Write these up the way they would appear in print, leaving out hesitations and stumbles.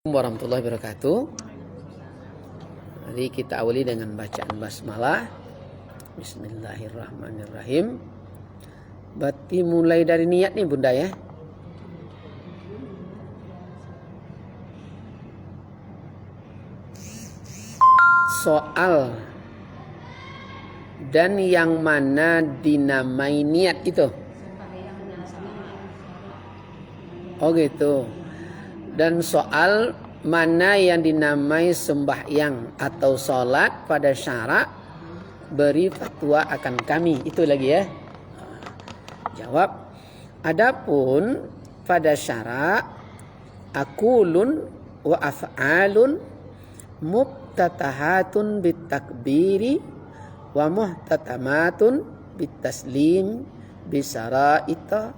Warahmatullahi wabarakatuh. Jadi kita awali dengan bacaan basmalah. Bismillahirrahmanirrahim. Berarti mulai dari niat nih Bunda ya. Soal dan yang mana dinamai niat itu. Oh gitu. Dan soal mana yang dinamai sembahyang atau sholat pada syarak, beri fatwa akan kami. Itu lagi ya. Jawab. Adapun pada syarak, akulun wa af'alun muftatahatun bitakbiri wa muhtatamatun bitaslim bisaraita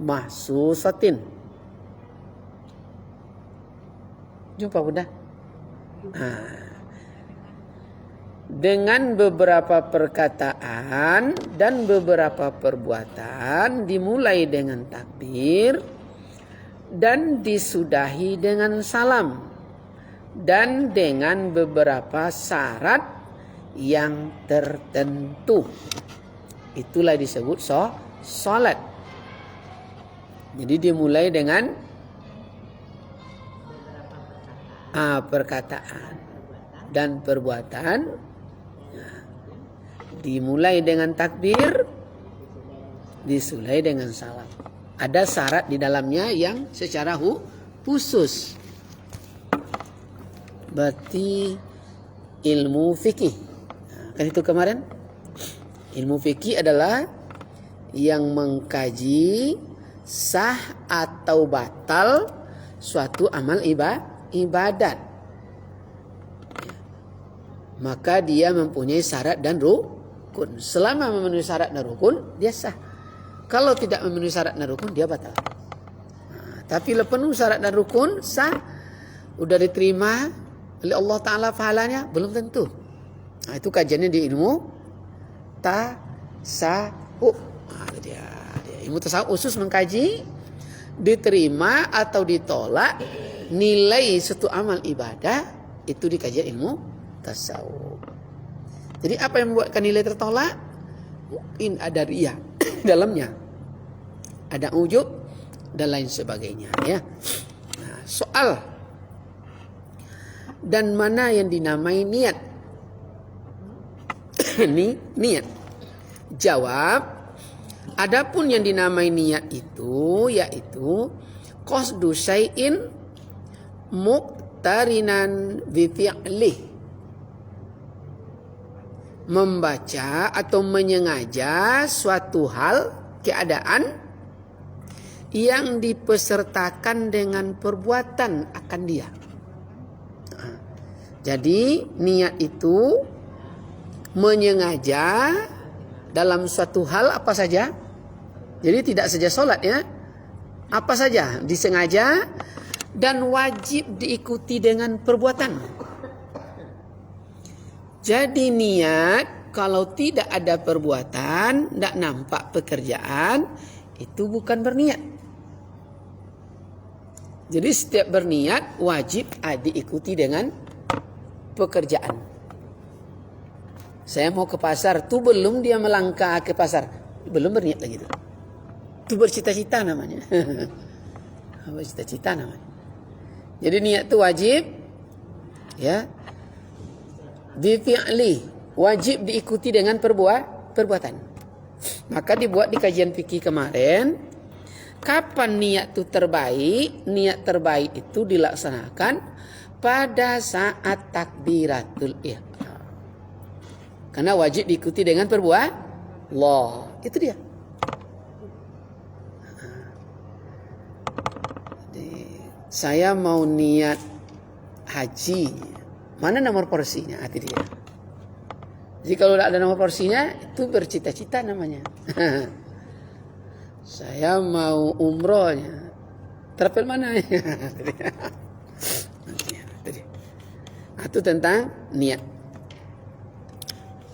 mahsusatin. Jumpa Bunda. Dengan beberapa perkataan dan beberapa perbuatan dimulai dengan takbir dan disudahi dengan salam dan dengan beberapa syarat yang tertentu. Itulah disebut sholat. Jadi dimulai dengan perkataan dan perbuatan, dimulai dengan takbir, disudahi dengan salam. Ada syarat di dalamnya yang secara khusus. Berarti ilmu fikih. Kan itu kemarin. Ilmu fikih adalah yang mengkaji sah atau batal suatu amal ibadat. Maka dia mempunyai syarat dan rukun. Selama memenuhi syarat dan rukun, dia sah. Kalau tidak memenuhi syarat dan rukun, dia batal. Tapi penuh syarat dan rukun, sah. Udah diterima oleh Allah Ta'ala pahalanya, belum tentu. Itu kajiannya di ilmu tasawuf. Dia ilmu tasawuf khusus mengkaji diterima atau ditolak nilai suatu amal ibadah itu di kajian ilmu tasawuf. Jadi apa yang membuatkan nilai tertolak? Mungkin ada riya dalamnya, ada ujub dan lain sebagainya ya. Nah, soal dan mana yang dinamai niat. Ini niat. Jawab, adapun yang dinamai niat itu yaitu qasdu syai'in muqtarinan bi fi'lih, membaca atau menyengaja suatu hal, keadaan yang dipesertakan dengan perbuatan akan dia. Jadi niat itu menyengaja dalam suatu hal apa saja. Jadi tidak saja sholat ya, apa saja disengaja dan wajib diikuti dengan perbuatan. Jadi niat kalau tidak ada perbuatan, tidak nampak pekerjaan, itu bukan berniat. Jadi setiap berniat wajib diikuti dengan pekerjaan. Saya mau ke pasar, tuh belum dia melangkah ke pasar, belum berniat lagi tuh. Itu bercita-cita namanya. Bercita-cita namanya. Jadi niat itu wajib ya. Bifi'li, wajib diikuti dengan perbuatan. Maka dibuat di kajian fikih kemarin, kapan niat itu terbaik? Niat terbaik itu dilaksanakan pada saat takbiratul ihram. Karena wajib diikuti dengan perbuatan. Itu dia. Saya mau niat haji, mana nomor porsinya? Itu dia. Jadi kalau tidak ada nomor porsinya, itu bercita-cita namanya. Saya mau umrohnya, terapel mana? Itu tentang niat.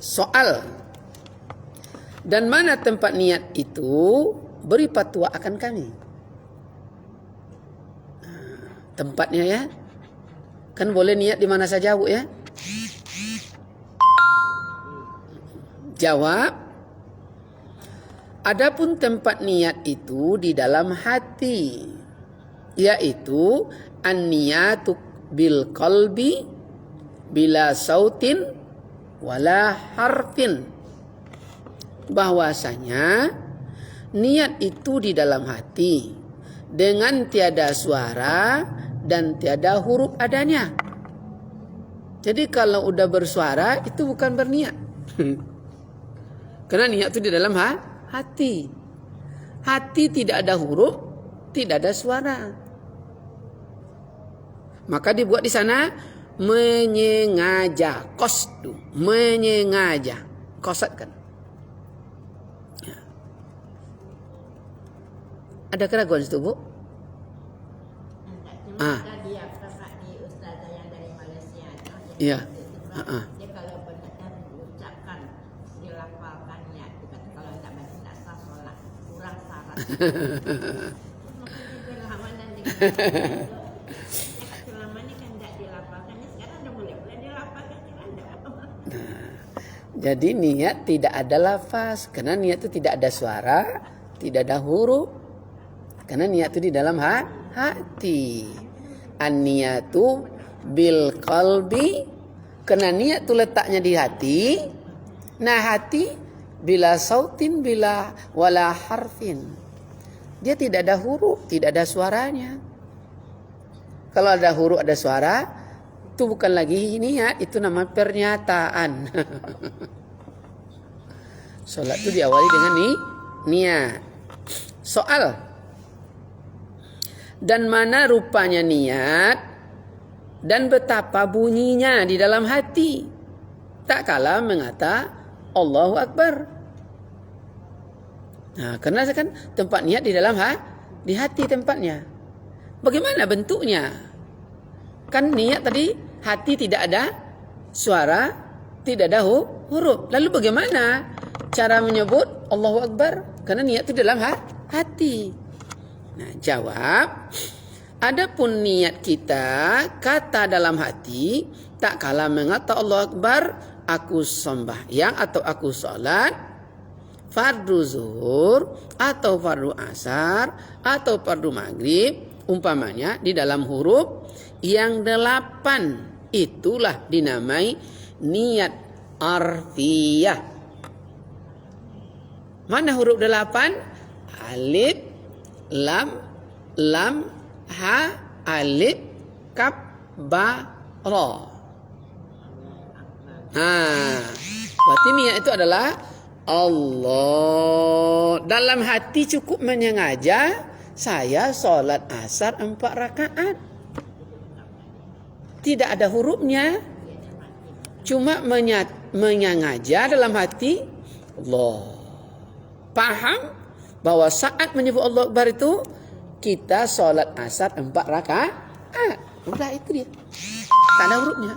Soal dan mana tempat niat itu, beri fatwa akan kami. Tempatnya ya, Kan boleh niat di mana saja, Bu, ya? Jawab, adapun tempat niat itu di dalam hati, yaitu an-niyatu bil qalbi bila sautin wala harfin. Bahwasanya niat itu di dalam hati dengan tiada suara dan tiada huruf adanya. Jadi kalau udah bersuara itu bukan berniat. Karena niat itu di dalam hati. Hati tidak ada huruf, tidak ada suara. Maka dibuat di sana menyengaja, qasdu, menyengaja, qasad kan. Ya. Ada keraguan situ, Bu? Tadi ya kakak di ustazah yang dari Malaysia. Iya. Dia kalau benar diucapkan, dilafalkan ya, kalau tidak baca tidak sah sholat, kurang syarat. Makanya lama nanti. Selama ini kan tidak dilafalkan, sekarang udah boleh dilafalkan kan tidak. Jadi niat tidak ada lafaz, karena niat itu tidak ada suara, tidak ada huruf. Karena niat itu di dalam hati. An-niyatu bil qalbi, karena niat itu letaknya di hati. Nah, hati bila sautin bila wala harfin. Dia tidak ada huruf, tidak ada suaranya. Kalau ada huruf, ada suara, itu bukan lagi niat, itu nama pernyataan. Salat itu diawali dengan niat. Soal. Dan mana rupanya niat dan betapa bunyinya di dalam hati. Tak kalah mengata Allahu Akbar. Nah, karena kan tempat niat di dalam di hati tempatnya. Bagaimana bentuknya? Kan niat tadi hati tidak ada suara, tidak ada huruf. Lalu bagaimana cara menyebut Allahu Akbar? Karena niat itu dalam hati. Nah, jawab, adapun niat kita kata dalam hati, tak kalah mengata Allahu Akbar, aku sembahyang atau aku salat, fardu zuhur atau fardu asar atau fardu maghrib, umpamanya di dalam huruf yang 8, itulah dinamai niat arfiyah. Mana huruf 8? Alif, lam, ha, alif, kaf, ba, ra. Berarti niat itu adalah Allah. Dalam hati cukup menyengaja, saya sholat asar 4 rakaat. Tidak ada hurufnya. Cuma menyengaja dalam hati Allah. Paham bahwa saat menyebut Allah Akbar itu kita sholat asar 4 rakaat. Udah itu dia. Tak ada hurufnya.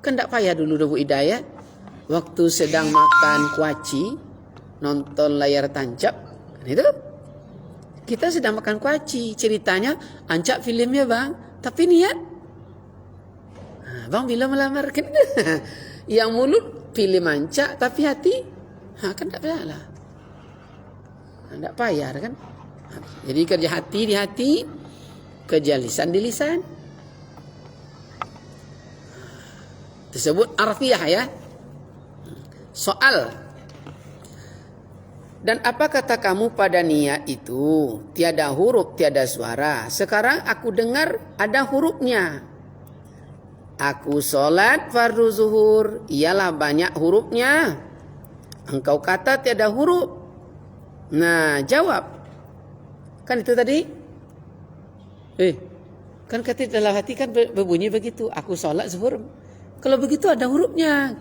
Kan tak payah dulu Bu Hidayah. Waktu sedang makan kuaci, nonton layar tancap. Itu. Kita sedang makan kuaci. Ceritanya ancap filmnya bang. Tapi niat. Bang bila melamar kan. Yang mulut film ancap. Tapi hati. Kan tak payah lah. Tak payah kan. Jadi kerja hati di hati. Kerja lisan di lisan. Disebut arfiyah ya. Soal. Dan apa kata kamu pada niat itu? Tiada huruf, tiada suara. Sekarang aku dengar ada hurufnya. Aku sholat fardu zuhur. Iyalah banyak hurufnya. Engkau kata tiada huruf. Nah, jawab. Kan itu tadi? Kan kata dalam hati kan berbunyi begitu. Aku sholat zuhur. Kalau begitu ada hurufnya.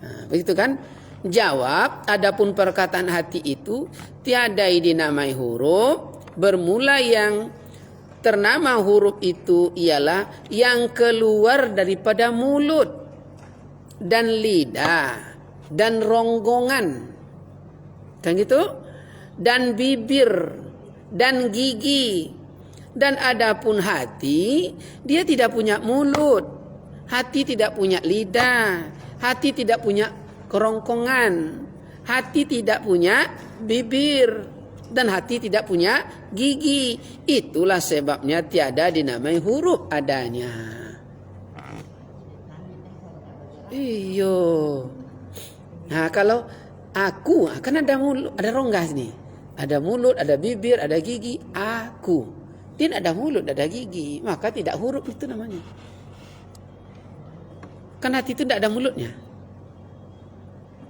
Nah, begitu kan? Jawab, adapun perkataan hati itu tiada dinamai huruf, bermula yang ternama huruf itu ialah yang keluar daripada mulut dan lidah dan ronggongan. Kan gitu? Dan bibir dan gigi Dan adapun hati, dia tidak punya mulut, hati tidak punya lidah, hati tidak punya kerongkongan, hati tidak punya bibir, dan hati tidak punya gigi. Itulah sebabnya tiada dinamai huruf adanya. Iyo. Nah, kalau aku kan ada mulut, ada rongga sini. Ada mulut, ada bibir, ada gigi. Aku. Dia tidak ada mulut, tidak ada gigi. Maka tidak huruf itu namanya. Kan hati itu tidak ada mulutnya.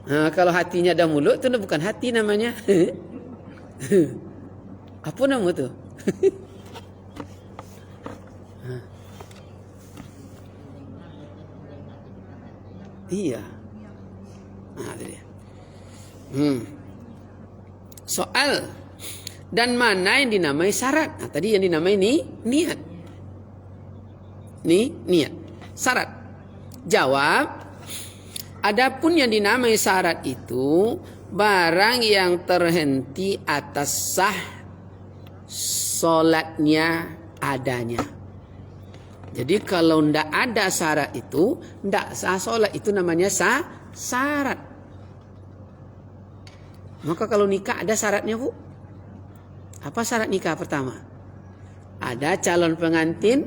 Nah, kalau hatinya ada mulut itu bukan hati namanya. Apa nama itu? Iya. Nah, itu dia. Soal dan mana yang dinamai syarat? Nah, tadi yang dinamai niat. Niat. Syarat. Jawab. Adapun yang dinamai syarat itu barang yang terhenti atas sah solatnya adanya. Jadi kalau ndak ada syarat itu, ndak sah solat, itu namanya syarat. Maka kalau nikah ada syaratnya, Bu. Apa syarat nikah pertama? Ada calon pengantin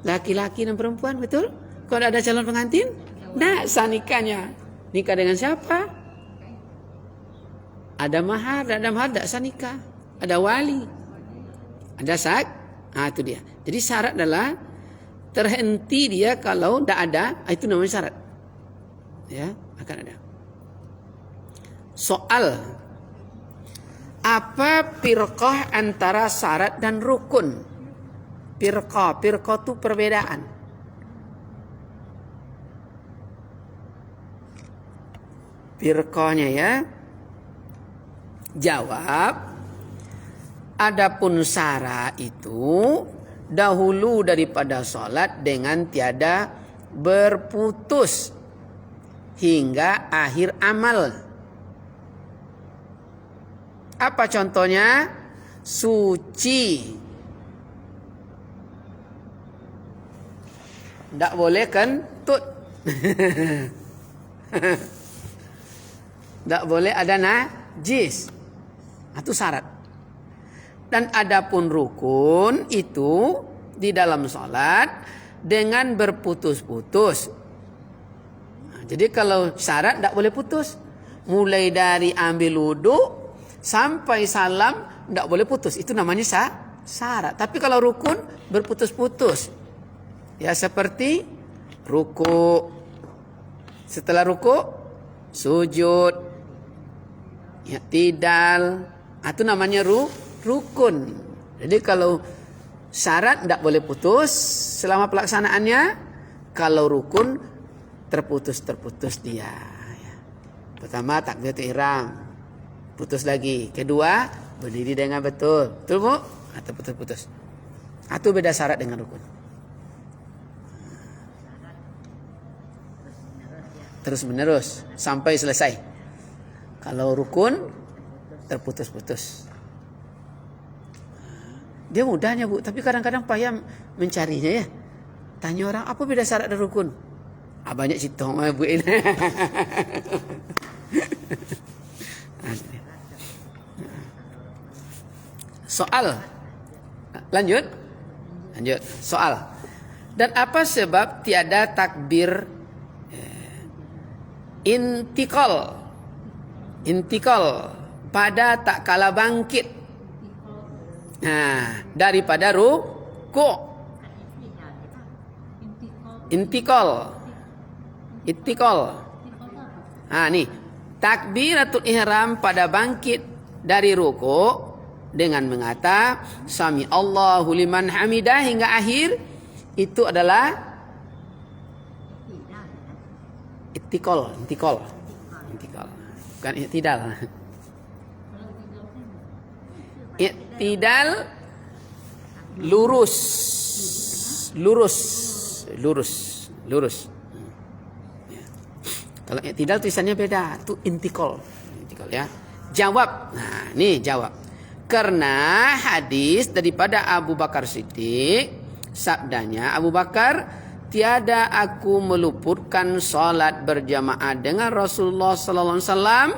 laki-laki dan perempuan, betul? Kalau ada calon pengantin, ndak sah nikahnya. Nikah dengan siapa? Ada mahar, ada mahar, ndak sah nikah. Ada wali, ada sak. Nah, itu dia. Jadi syarat adalah terhenti dia kalau ndak ada, itu namanya syarat. Ya, akan ada. Soal. Apa firqah antara syarat dan rukun? Firqah itu perbedaan. Firqahnya ya. Jawab. Adapun syarat itu dahulu daripada sholat dengan tiada berputus hingga akhir amal. Apa contohnya? Suci. Tidak boleh kentut. Tidak boleh ada najis. Itu syarat. Dan adapun rukun itu di dalam sholat dengan berputus-putus. Nah, jadi kalau syarat tidak boleh putus. Mulai dari ambil wudhu sampai salam tidak boleh putus. Itu namanya syarat. Tapi kalau rukun berputus-putus. Ya seperti ruku. Setelah ruku sujud. Ya tidal. Itu namanya rukun. Jadi kalau syarat tidak boleh putus selama pelaksanaannya. Kalau rukun terputus dia. Ya. Pertama takbiratul ihram. Putus lagi. Kedua, berdiri dengan betul. Betul, Bu? Atau putus-putus. Itu beda syarat dengan rukun. Terus menerus sampai selesai. Kalau rukun terputus-putus. Dia mudahnya, Bu, tapi kadang-kadang payah mencarinya ya. Tanya orang, apa beda syarat dan rukun? Banyak citong, Bu. Soal. Lanjut. Soal. Dan apa sebab tiada takbir intikal pada tak kala bangkit. Nah, daripada ruku. Intikal. Nah, nih. Takbiratul ihram pada bangkit dari ruku dengan mengata Sami Allahu liman hamidah hingga akhir, itu adalah intikal. Bukan i'tidal. I'tidal lurus. Ya. Kalau i'tidal tulisannya beda, itu intikal ya. Jawab. Nah, nih jawab. Karena hadis daripada Abu Bakar Siddiq, sabdanya Abu Bakar, tiada aku meluputkan salat berjamaah dengan Rasulullah sallallahu alaihi wasallam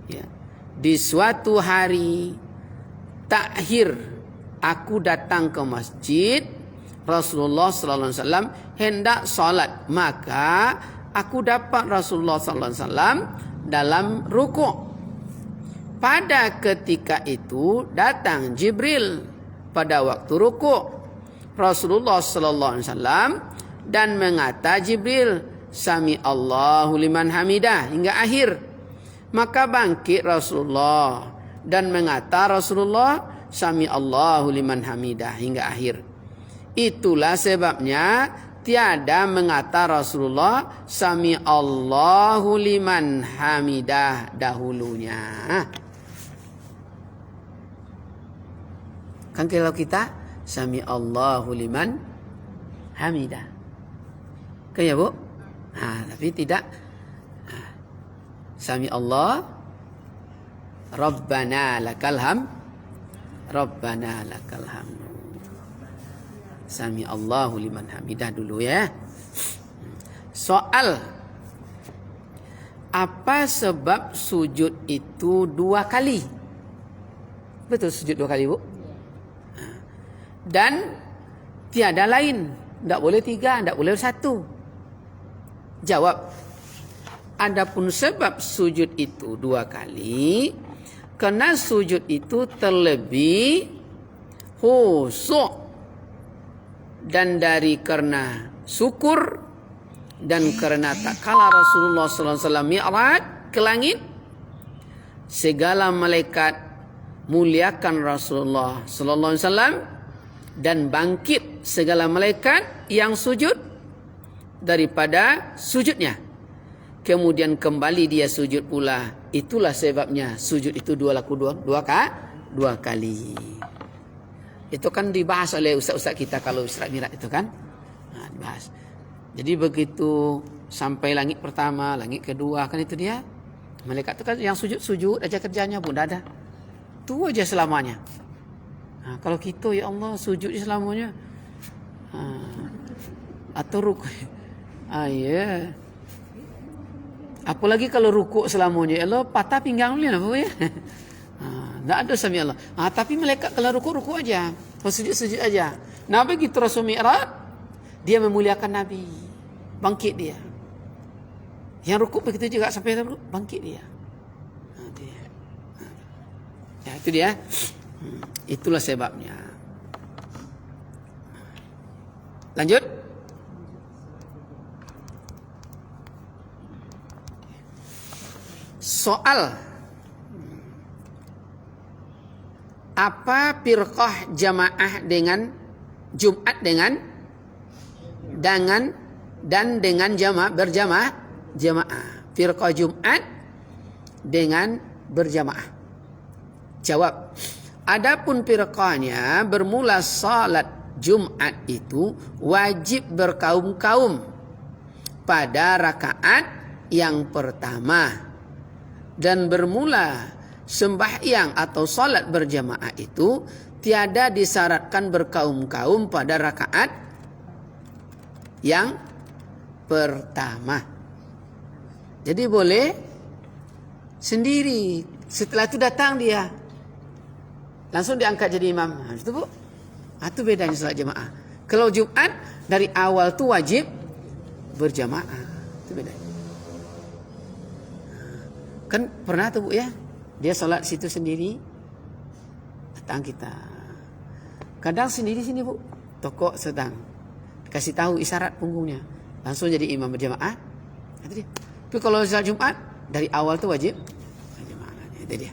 ya, di suatu hari takhir aku datang ke masjid, Rasulullah sallallahu alaihi wasallam hendak salat, maka aku dapat Rasulullah sallallahu alaihi wasallam dalam rukuk. Pada ketika itu datang Jibril pada waktu rukuk Rasulullah sallallahu alaihi wasallam dan mengata Jibril, Sami Allahu liman hamidah, hingga akhir. Maka bangkit Rasulullah dan mengata Rasulullah, Sami Allahu liman hamidah, hingga akhir. Itulah sebabnya tiada mengata Rasulullah Sami Allahu liman hamidah dahulunya. Kan kalau kita Sami Allahu liman hamidah, kan ya Bu? Tapi tidak Sami Allah Rabbana lakal hamd, Rabbana lakal hamd. Sami Allahu liman hamidah dulu ya. Soal, apa sebab sujud itu 2 kali? Betul sujud 2 kali Bu? Dan tiada lain, tidak boleh 3, tidak boleh 1. Jawab, adapun sebab sujud itu 2 kali, kerana sujud itu terlebih khusyuk dan dari karena syukur dan karena tak kala Rasulullah sallallahu alaihi wasallam mi'raj ke langit, segala malaikat muliakan Rasulullah sallallahu alaihi wasallam dan bangkit segala malaikat yang sujud daripada sujudnya. Kemudian kembali dia sujud pula. Itulah sebabnya sujud itu 2 kali. Itu kan dibahas oleh ustaz-ustaz kita kalau Isra Mi'raj itu kan. Dibahas. Jadi begitu sampai langit pertama, langit kedua, kan itu dia. Malaikat itu kan yang sujud aja kerjanya pun dah ada. Itu aja selamanya. Kalau kita ya Allah sujud selamanya. Atau rukuk. Ya. Apalagi kalau rukuk selamanya, ya Allah patah pinggang dia apa ya? Tak ada sami Allah. Tapi malaikat kalau rukuk aja, kalau sujud aja. Nah begitu Rasul Mi'raj, dia memuliakan Nabi, bangkit dia. Yang rukuk begitu juga sampai bangkit dia. Ya itu dia. Itulah sebabnya. Lanjut. Soal, apa firqah jamaah dengan Jumat dengan berjamaah? Firqah Jumat dengan berjamaah. Jawab, adapun firqahnya bermula salat Jumat itu wajib berkaum-kaum pada rakaat yang pertama. Dan bermula sembahyang atau salat berjamaah itu tiada disyaratkan berkaum-kaum pada rakaat yang pertama. Jadi boleh sendiri. Setelah itu datang dia, langsung diangkat jadi imam. Itu Bu. Itu bedanya salat jamaah. Kalau Jumat dari awal tu wajib berjamaah. Itu bedanya. Kan pernah tuh Bu ya, dia sholat situ sendiri, datang kita. Kadang sendiri sini Bu, toko sedang kasih tahu isyarat punggungnya, langsung jadi imam berjamaah. Itu dia. Tapi kalau sholat Jumat dari awal tuh wajib berjamaah. Itu dia.